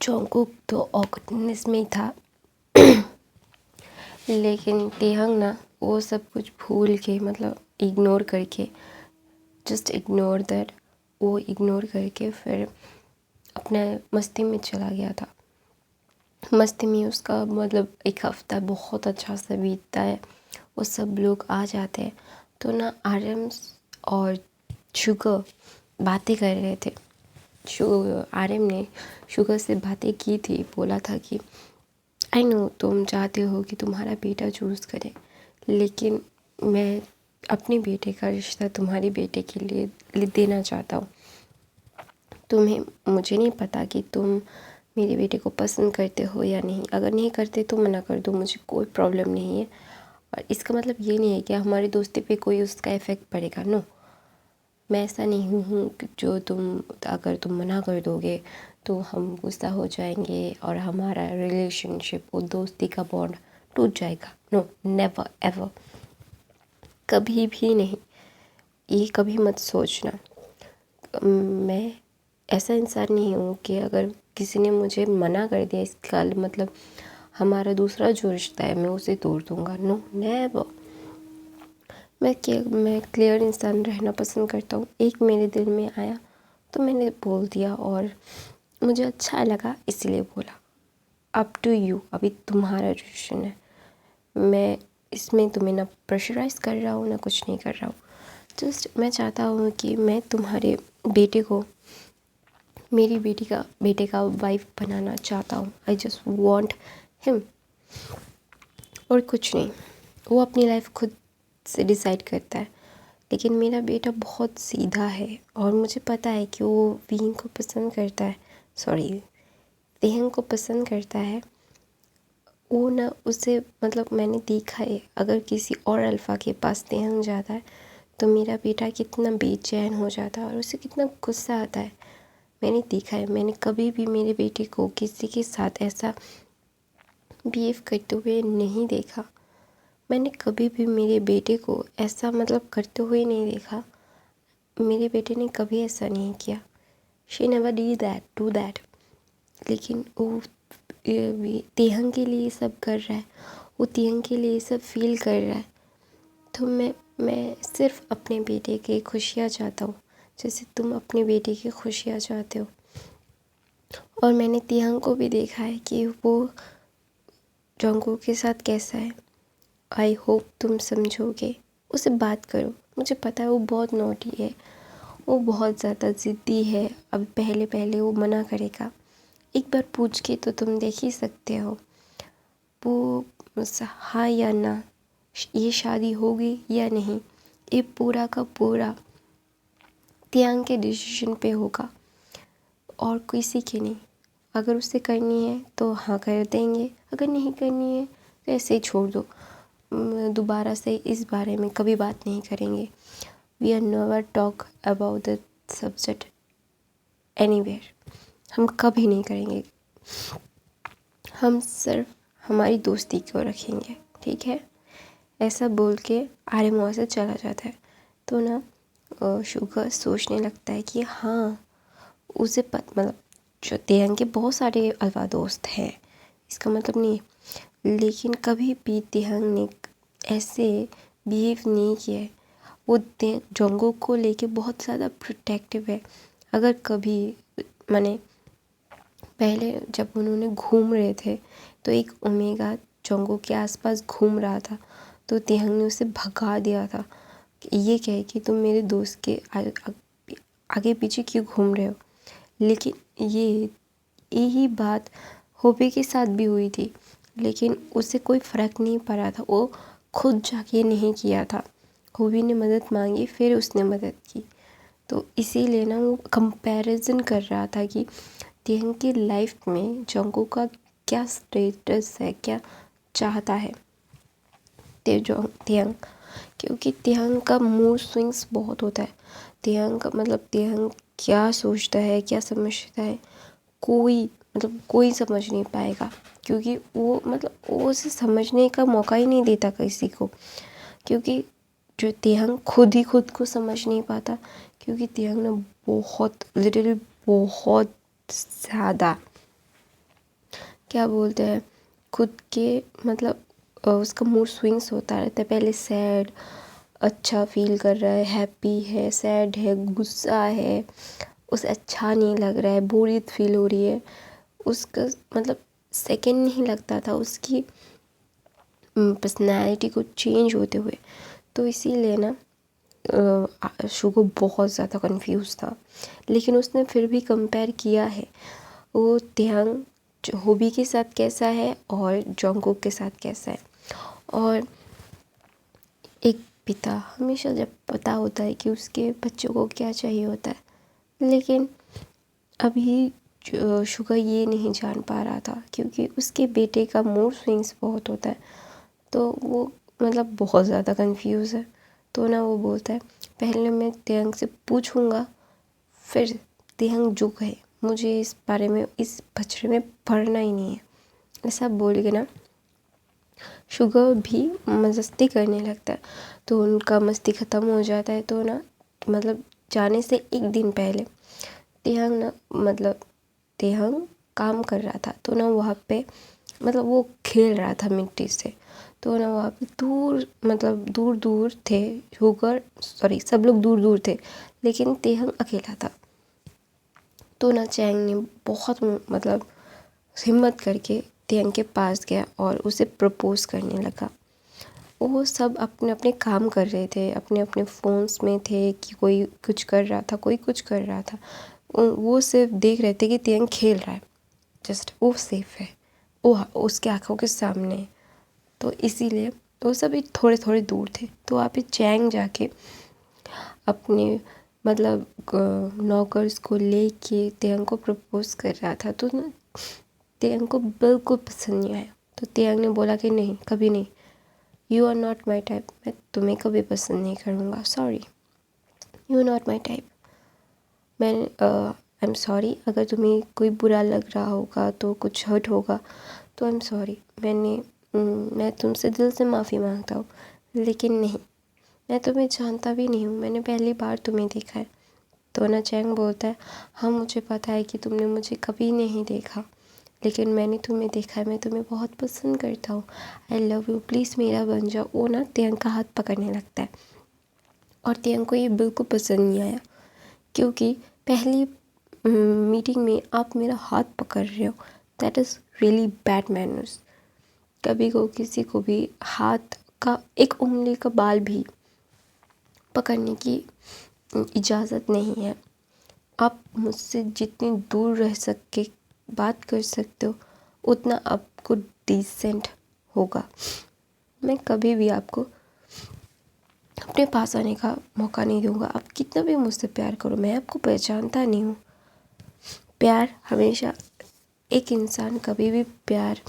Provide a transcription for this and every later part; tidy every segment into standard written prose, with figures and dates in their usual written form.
जॉन्गकुक तो ऑकवर्डनेस में ही था लेकिन तेहंग ना वो सब कुछ भूल के मतलब इग्नोर करके जस्ट इग्नोर दैट वो इग्नोर करके फिर अपने मस्ती में चला गया था। मस्ती में उसका मतलब एक हफ़्ता बहुत अच्छा सा बीतता है। वो सब लोग आ जाते हैं तो ना आर्यन और शुगर बातें कर रहे थे। आर्यन ने शुगर से बातें की थी, बोला था कि आई नो तुम चाहते हो कि तुम्हारा बेटा चूज़ करे, लेकिन मैं अपने बेटे का रिश्ता तुम्हारे बेटे के लिए देना चाहता हूँ। तुम्हें मुझे नहीं पता कि तुम मेरे बेटे को पसंद करते हो या नहीं। अगर नहीं करते तो मना कर दो, मुझे कोई प्रॉब्लम नहीं है। और इसका मतलब ये नहीं है कि हमारी दोस्ती पे कोई उसका इफ़ेक्ट पड़ेगा। नो, मैं ऐसा नहीं हूँ कि जो अगर तुम मना कर दोगे तो हम गुस्सा हो जाएंगे और हमारा रिलेशनशिप वो दोस्ती का बॉन्ड टूट जाएगा। नो, नेवर एवर, कभी भी नहीं। ये कभी मत सोचना। मैं ऐसा इंसान नहीं हूँ कि अगर किसी ने मुझे मना कर दिया इसका मतलब हमारा दूसरा जो रिश्ता है मैं उसे तोड़ दूँगा। No, never. मैं क्लियर इंसान रहना पसंद करता हूँ। एक मेरे दिल में आया तो मैंने बोल दिया और मुझे अच्छा लगा इसलिए बोला। अप टू यू, अभी तुम्हारा डिसीजन है। मैं इसमें तुम्हें ना प्रेशराइज़ कर रहा हूँ ना कुछ नहीं कर रहा हूँ। जस्ट मैं चाहता हूँ कि मैं तुम्हारे बेटे को मेरी बेटे का वाइफ बनाना चाहता हूँ। आई जस्ट वॉन्ट हिम, और कुछ नहीं। वो अपनी लाइफ खुद से डिसाइड करता है, लेकिन मेरा बेटा बहुत सीधा है और मुझे पता है कि वो विंग को पसंद करता है, सॉरी तेहंग को पसंद करता है। वो ना उसे मतलब मैंने देखा है, अगर किसी और अल्फ़ा के पास तेहंग जाता है तो मेरा बेटा कितना बेचैन हो जाता है और उसे कितना गुस्सा आता है। मैंने देखा है। मैंने कभी भी मेरे बेटे को किसी के साथ ऐसा बिहेव करते हुए नहीं देखा। मैंने कभी भी मेरे बेटे को ऐसा मतलब करते हुए नहीं देखा। मेरे बेटे ने कभी ऐसा नहीं किया। She never do that. लेकिन वो तेहंग के लिए सब कर रहा है, वो तेहंग के लिए सब फील कर रहा है। तो मैं सिर्फ अपने बेटे की खुशियाँ चाहता हूँ, जैसे तुम अपने बेटे की खुशियाँ चाहते हो। और मैंने तेहंग को भी देखा है कि वो जॉन्गकुक के साथ कैसा है। आई होप तुम समझोगे, उससे बात करो। मुझे पता है वो बहुत नॉटी है, वो बहुत ज़्यादा ज़िद्दी है। अब पहले पहले वो मना करेगा, एक बार पूछ के तो तुम देख ही सकते हो वो हाँ या ना, ये शादी होगी या नहीं, ये पूरा का पूरा तेहंग के डिसीजन पे होगा और किसी के नहीं। अगर उसे करनी है तो हाँ कर देंगे, अगर नहीं करनी है तो ऐसे ही छोड़ दो। दोबारा से इस बारे में कभी बात नहीं करेंगे। We are never talk about the subject anywhere. हम कभी नहीं करेंगे। हम सिर्फ हमारी दोस्ती को रखेंगे, ठीक है। ऐसा बोल के आर्यन वहाँ से चला जाता है। तो ना शुगर सोचने लगता है कि हाँ उसे मतलब जो तेहंग के बहुत सारे अल्फा दोस्त हैं, इसका मतलब नहीं है, लेकिन कभी भी तेहंग ने ऐसे बिहेव नहीं किया है। वो जॉन्गकुक को लेके बहुत ज़्यादा प्रोटेक्टिव है। अगर कभी मैंने पहले जब उन्होंने घूम रहे थे तो एक ओमेगा जॉन्गकुक के आसपास घूम रहा था तो तेहंग ने उसे भगा दिया था, ये कहे कि तुम मेरे दोस्त के आगे पीछे क्यों घूम रहे हो। लेकिन यही बात होबे के साथ भी हुई थी, लेकिन उसे कोई फ़र्क नहीं पड़ा था। वो खुद जाके नहीं किया था, होबी ने मदद मांगी फिर उसने मदद की। तो इसीलिए ना वो कंपैरिजन कर रहा था कि तेहंग की लाइफ में जॉन्गकुक का क्या स्टेटस है, क्या चाहता है तेहंग। क्योंकि तेहंग का मूड स्विंग्स बहुत होता है। तेहंग क्या सोचता है, क्या समझता है, कोई समझ नहीं पाएगा, क्योंकि वो उसे समझने का मौका ही नहीं देता किसी को। क्योंकि जो तेहंग खुद ही खुद को समझ नहीं पाता, क्योंकि तेहंग ना बहुत ज़्यादा क्या बोलते हैं, खुद के मतलब उसका मूड स्विंग्स होता रहता है। पहले सैड, अच्छा फील कर रहा है, हैप्पी है, सैड है, गुस्सा है, उसे अच्छा नहीं लग रहा है, बोरियत फील हो रही है। उसका मतलब सेकंड नहीं लगता था उसकी पर्सनैलिटी को चेंज होते हुए। तो इसीलिए ना शुगो बहुत ज़्यादा कंफ्यूज था। लेकिन उसने फिर भी कंपेयर किया है वो त्योंग होबी के साथ कैसा है और जंगकोक के साथ कैसा है। और एक पिता हमेशा जब पता होता है कि उसके बच्चों को क्या चाहिए होता है, लेकिन अभी शुगर ये नहीं जान पा रहा था क्योंकि उसके बेटे का मूड स्विंग्स बहुत होता है। तो वो मतलब बहुत ज़्यादा कंफ्यूज है। तो ना वो बोलता है पहले मैं त्योंग से पूछूंगा, फिर त्योंग जो कहे, मुझे इस बारे में, इस बछड़े में पढ़ना ही नहीं है। ऐसा बोल के ना शुगर भी मस्ती करने लगता है। तो उनका मस्ती ख़त्म हो जाता है। तो ना मतलब जाने से एक दिन पहले त्योंग ना मतलब त्योंग काम कर रहा था। तो ना वहाँ पे मतलब वो खेल रहा था मिट्टी से। तो ना वहाँ पे दूर मतलब दूर दूर थे शुगर, सॉरी सब लोग दूर दूर थे, लेकिन त्योंग अकेला था। तो ना चैंग ने बहुत मतलब हिम्मत करके त्योंग के पास गया और उसे प्रपोज करने लगा। वो सब अपने अपने काम कर रहे थे, अपने अपने फ़ोन्स में थे कि कोई कुछ कर रहा था, कोई कुछ कर रहा था। वो सिर्फ देख रहे थे कि त्योंग खेल रहा है, जस्ट वो सेफ है, वो उसके आँखों के सामने है। तो इसीलिए वो सभी थोड़े थोड़े दूर थे। तो वहाँ पे चैंग जाके अपने मतलब नौकर्स को लेके त्योंग को प्रपोज कर रहा था। तो ना त्योंग को बिल्कुल पसंद नहीं आया। तो त्योंग ने बोला कि नहीं, कभी नहीं, you are not my type, मैं तुम्हें कभी पसंद नहीं करूँगा, sorry, you are not my type. मैं आई एम सॉरी, अगर तुम्हें कोई बुरा लग रहा होगा तो कुछ हर्ट होगा तो आई एम सॉरी, मैं तुमसे दिल से माफ़ी मांगता हूँ, लेकिन नहीं, मैं तुम्हें जानता भी नहीं हूँ, मैंने पहली बार तुम्हें देखा है। तो ना चैंग बोलता है हाँ मुझे पता है कि तुमने मुझे कभी नहीं देखा, लेकिन मैंने तुम्हें देखा है, मैं तुम्हें बहुत पसंद करता हूँ, आई लव यू, प्लीज़ मेरा बन जाओ। वो ना त्योंग का हाथ पकड़ने लगता है और त्योंग को ये बिल्कुल पसंद नहीं आया क्योंकि पहली मीटिंग में आप मेरा हाथ पकड़ रहे हो, that is really bad manners. कभी को किसी को भी हाथ का एक उंगली का बाल भी पकड़ने की इजाज़त नहीं है। आप मुझसे जितनी दूर रह सके बात कर सकते हो उतना आपको डिसेंट होगा। मैं कभी भी आपको अपने पास आने का मौका नहीं दूंगा। आप कितना भी मुझसे प्यार करो, मैं आपको पहचानता नहीं हूँ। प्यार हमेशा, एक इंसान कभी भी प्यार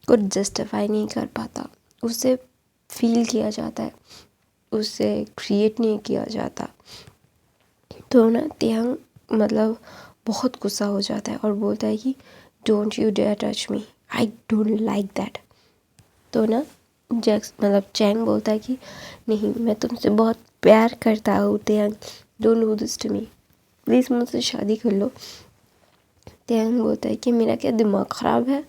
को जस्टिफाई नहीं कर पाता, उसे फील किया जाता है, उसे क्रिएट नहीं किया जाता। तो ना त्योंग मतलब बहुत गुस्सा हो जाता है और बोलता है कि don't you dare touch me, I don't like that. तो ना जैक्स मतलब चैंग बोलता है कि नहीं, मैं तुमसे बहुत प्यार करता हूँ Tyong, don't do this to me, please मुझसे शादी कर लो। त्योंग बोलता है कि मेरा क्या दिमाग ख़राब है,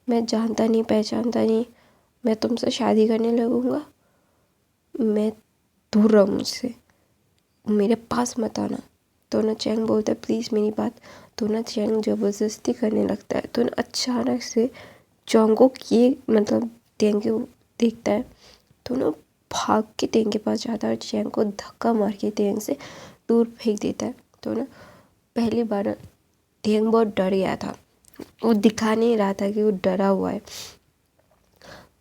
मैं जानता नहीं पहचानता नहीं, मैं तुमसे शादी करने लगूँगा, मैं दूर रहो मुझसे, मेरे पास मत आना। तो ना चैंग बोलता है प्लीज़ मेरी बात। तो ना चैंग ज़बरदस्ती करने लगता है। तो ना अचानक से जंगकोक ये मतलब त्योंग को देखता है। तो ना भाग के त्योंग के पास जाता है और चैंग को धक्का मार के त्योंग से दूर फेंक देता है। तो ना पहली बार ना त्योंग बहुत डर गया था, वो दिखा नहीं रहा था कि वो डरा हुआ है।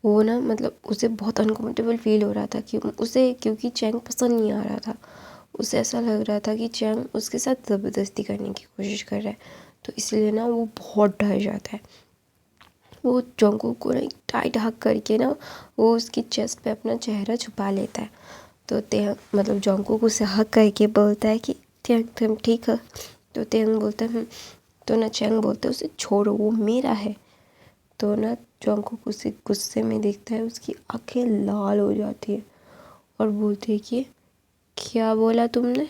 वो ना मतलब उसे बहुत अनकम्फर्टेबल फील हो रहा था कि उसे, क्योंकि चैंग पसंद नहीं आ रहा था। उसे ऐसा लग रहा था कि चैंग उसके साथ ज़बरदस्ती करने की कोशिश कर रहा है। तो इसलिए ना वो बहुत डर जाता है। वो जंगकोक को ना एक टाइट हग करके ना वो उसकी चेस्ट पे अपना चेहरा छुपा लेता है। तो त्योंग मतलब जंगकोक उसे हग करके बोलता है कि त्योंग तुम ठीक है। तो त्योंग बोलता है तो ना चैंग बोलता है उसे छोड़ो, वो मेरा है। तो ना जंगकोक उसे गुस्से में देखता है, उसकी आंखें लाल हो जाती है और बोलती है कि क्या बोला तुमने,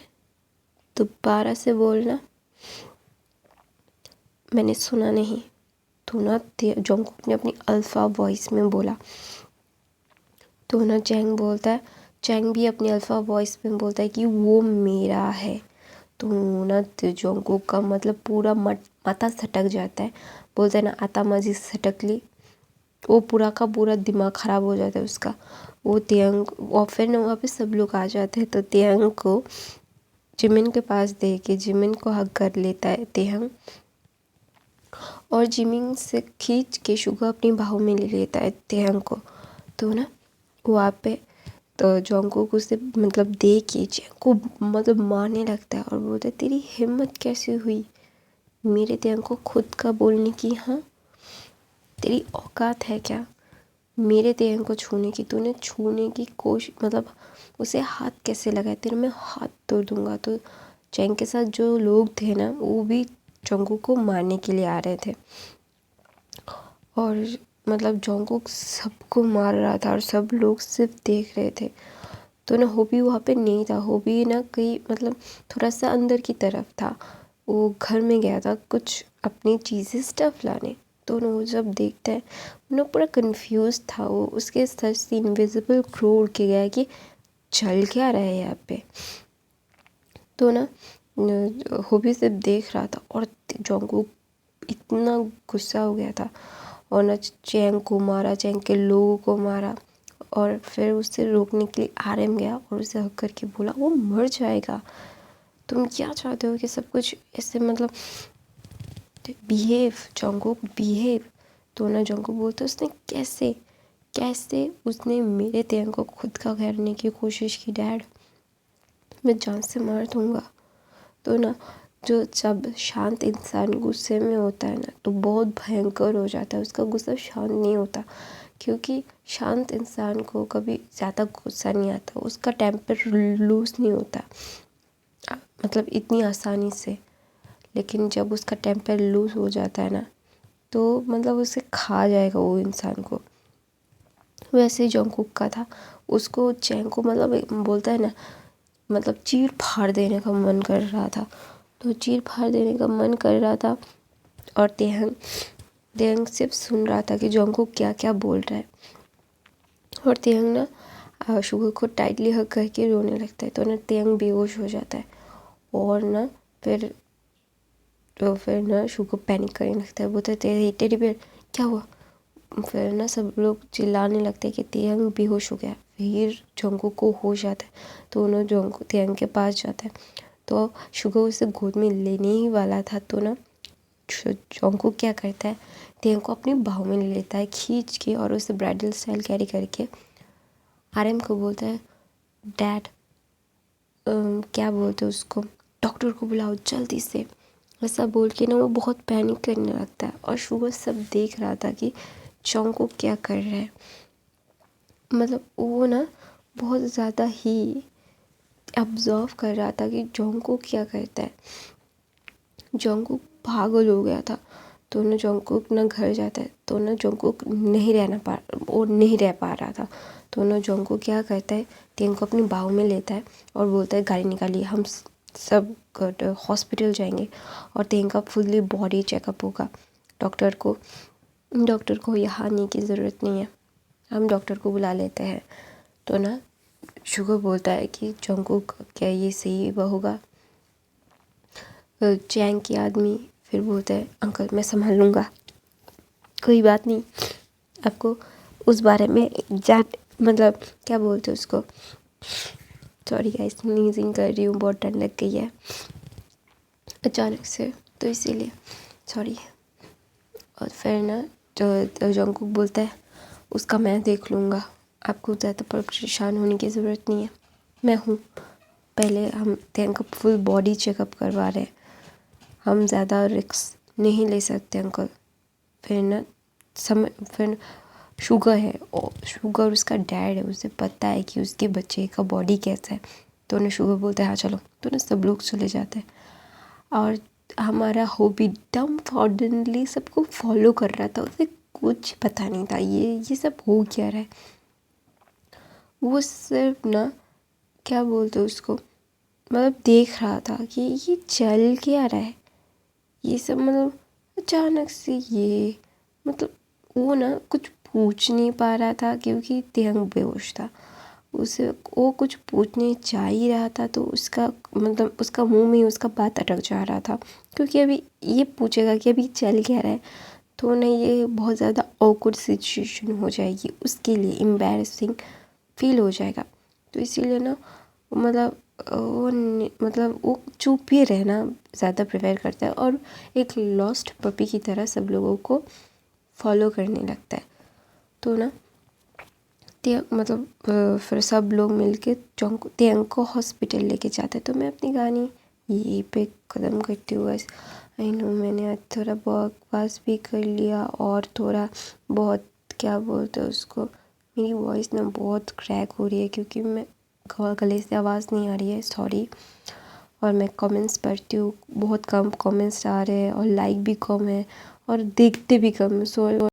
दोबारा से बोलना। मैंने सुना नहीं, तो ना जंगकुक ने अपनी अल्फ़ा वॉइस में बोला। तो ना चैंग भी अपनी अल्फ़ा वॉइस में बोलता है कि वो मेरा है। तो ना जंगकुक का मतलब पूरा माथा सटक जाता है, बोलता है ना आता मजी सटक ली। वो पूरा का पूरा दिमाग ख़राब हो जाता है उसका। वो तेयंग और फिर ना वहाँ पे सब लोग आ जाते हैं, तो तेयंग को जिमिन के पास दे के जिमिन को हक कर लेता है तेयंग, और जिमिन से खींच के शुगा अपनी बाहों में ले लेता है तेयंग को। तो ना वहाँ पे तो जंगकुक उसे मतलब देख के चैंग को मतलब मारने लगता है और बोलता है तेरी हिम्मत कैसे हुई मेरे तेयंग को खुद का बोलने की, हाँ तेरी औकात है क्या मेरे तेयंग को छूने की, तूने छूने की कोशिश मतलब उसे हाथ कैसे लगाए, तेरे मैं हाथ तोड़ दूंगा। तो चैंग के साथ जो लोग थे ना वो भी जंगकुक को मारने के लिए आ रहे थे, और मतलब जंगकुक सबको मार रहा था और सब लोग सिर्फ देख रहे थे। तो ना होबी वहाँ पे नहीं था, होबी ना कहीं मतलब थोड़ा सा अंदर की तरफ था, वो घर में गया था कुछ अपनी चीज़ें स्टफ़ लाने। तो ना वो जब देखता है ना पूरा कंफ्यूज था, वो उसके सर से इनविजिबल क्रो उड़ के गया कि चल क्या रहा है यहाँ पे। तो ना होबी सिर्फ देख रहा था और जंगकुक इतना गुस्सा हो गया था और ना चैंग को मारा, चैंग के लोगों को मारा, और फिर उसे रोकने के लिए आरएम गया और उसे हक करके बोला वो मर जाएगा, तुम क्या चाहते हो कि सब कुछ ऐसे मतलब बिहेव जंगकुक बिहेव। तो ना जंगकुक बोलता उसने कैसे कैसे उसने मेरे तेयंग को खुद का करने की कोशिश की डैड, मैं जान से मार दूंगा। तो ना जो जब शांत इंसान गुस्से में होता है ना तो बहुत भयंकर हो जाता है, उसका गुस्सा शांत नहीं होता, क्योंकि शांत इंसान को कभी ज़्यादा गुस्सा नहीं आता, उसका टेम्पर लूज़ नहीं होता मतलब इतनी आसानी से। लेकिन जब उसका टेम्पर लूज़ हो जाता है ना तो मतलब उसे खा जाएगा वो इंसान को। वैसे ही जंगकुक का था, उसको चैंग को मतलब बोलता है ना मतलब चीर फाड़ देने का मन कर रहा था, तो चीर फाड़ देने का मन कर रहा था, और तेयंग सिर्फ सुन रहा था कि जंगकुक क्या क्या बोल रहा है। और तेयंग ना शुगर को टाइटली हग करके रोने लगता है, तो ना तेयंग बेहोश हो जाता है, और ना फिर ना शुगर पैनिक करने लगता है, बोलता है तेरे टेडी बेयर क्या हुआ। फिर ना सब लोग चिल्लाने लगते हैं कि तेयंग बेहोश हो गया। फिर जंगकुक को होश आता है, तो उन्होंने तेयंग के पास जाता है, तो शुगर उसे गोद में लेने ही वाला था। तो ना जंगकुक क्या करता है तेयंग को अपनी बाहों में ले लेता है खींच के, और उसे ब्राइडल स्टाइल कैरी करके आरएम को बोलता है डैड क्या बोलते हैं उसको, डॉक्टर को बुलाओ जल्दी से। ऐसा बोल के ना वो बहुत पैनिक करने लगता है, और शुगर सब देख रहा था कि जंगकुक क्या कर रहा है, मतलब वो ना बहुत ज़्यादा ही ऑब्जर्व कर रहा था कि जंगकुक क्या करता है। जंगकुक पागल हो गया था। तो ना जंगकुक ना घर जाता है, तो ना जंगकुक नहीं रह पा रहा था। तो ना जंगकुक क्या करता है तेयंग को अपनी बाहों में लेता है और बोलता है गाड़ी निकालिए, हम सब हॉस्पिटल जाएंगे और तेयंग का फुल्ली बॉडी चेकअप होगा। डॉक्टर को यहाँ आने की ज़रूरत नहीं है, हम डॉक्टर को बुला लेते हैं। तो ना शुगर बोलता है कि जंगकुक क्या ये सही होगा। चैंग की आदमी फिर बोलता है अंकल मैं संभाल लूँगा, कोई बात नहीं, आपको उस बारे में मतलब क्या बोलते हैं उसको, सॉरी गाइस स्नीजिंग कर रही हूँ, बहुत ठंड लग गई है अचानक से, तो इसीलिए सॉरी। और फिर ना तो जंगकुक बोलता है उसका मैं देख लूँगा, आपको ज़्यादा परेशान होने की ज़रूरत नहीं है, मैं हूँ। पहले हम तेयंग का फुल बॉडी चेकअप करवा रहे हैं, हम ज़्यादा रिस्क नहीं ले सकते अंकल। फिर शुगर है, और शुगर उसका डैड है, उसे पता है कि उसके बच्चे का बॉडी कैसा है। तो उन्हें शुगर बोलता है हाँ चलो, तो ना सब लोग चले जाते हैं, और हमारा हॉबी डम्फॉर्डेंटली सबको फॉलो कर रहा था, उसे कुछ पता नहीं था ये सब हो क्या रहा है। वो सिर्फ ना क्या बोलते उसको मतलब देख रहा था कि ये चल क्या रहा है, ये सब मतलब अचानक से ये मतलब वो ना कुछ पूछ नहीं पा रहा था क्योंकि तेहंग बेहोश था। उसे वो कुछ पूछने जा ही रहा था तो उसका मतलब उसका मुंह में उसका बात अटक जा रहा था, क्योंकि अभी ये पूछेगा कि अभी चल क्या रहा है, तो ना ये बहुत ज़्यादा ऑकवर्ड सिचुएशन हो जाएगी उसके लिए, एम्बैरेसिंग फील हो जाएगा। तो इसीलिए ना मतलब वो चुप ही रहना ज़्यादा प्रेफर करता है और एक लॉस्ट पपी की तरह सब लोगों को फॉलो करने लगता है। तो ना फिर सब लोग मिलके तेंग को हॉस्पिटल लेके जाते हैं। तो मैं अपनी कहानी यहीं पे ख़त्म करती हूँ बस। आई नो मैंने आज थोड़ा बकवास भी कर लिया और थोड़ा बहुत क्या बोलते हैं उसको, मेरी वॉइस ना बहुत क्रैक हो रही है क्योंकि मैं गले से आवाज़ नहीं आ रही है, सॉरी। और मैं कमेंट्स पढ़ती हूँ, बहुत कम कमेंट्स आ रहे हैं और लाइक भी कम है और देखते भी कम, सो